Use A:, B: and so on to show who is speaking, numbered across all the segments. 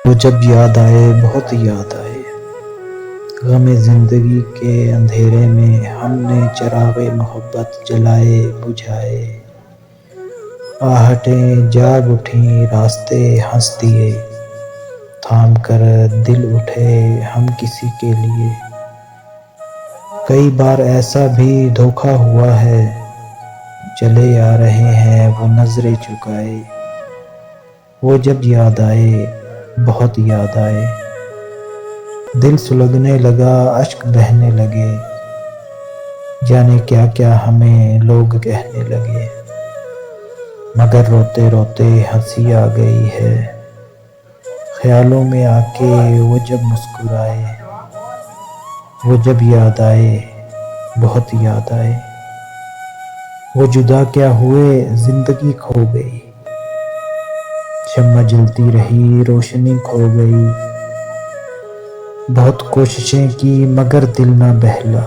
A: वो जब याद आए, बहुत याद आए। गमे ज़िंदगी के अंधेरे में हमने चिराग़े मोहब्बत जलाए बुझाए। आहटें जाग उठीं, रास्ते हंस दिए, थाम कर दिल उठे हम किसी के लिए। कई बार ऐसा भी धोखा हुआ है, चले आ रहे हैं वो नज़रें झुकाए। वो जब याद आए, बहुत याद आए। दिल सुलगने लगा, अश्क बहने लगे, जाने क्या क्या हमें लोग कहने लगे। मगर रोते रोते हंसी आ गई है, ख्यालों में आके वो जब मुस्कुराए। वो जब याद आए, बहुत याद आए। वो जुदा क्या हुए, जिंदगी खो गई। शम्मा जलती रही, रोशनी खो गई। बहुत कोशिशें की मगर दिल ना बहला।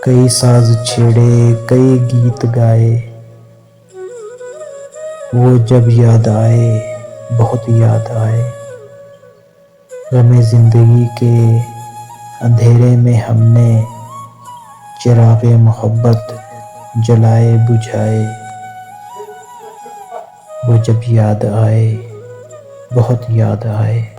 A: कई साज छेड़े, कई गीत गाए। वो जब याद आए, बहुत याद आए। गमे ज़िंदगी के अंधेरे में हमने चिराग़े मोहब्बत जलाए बुझाए। वो जब याद आए, बहुत याद आए।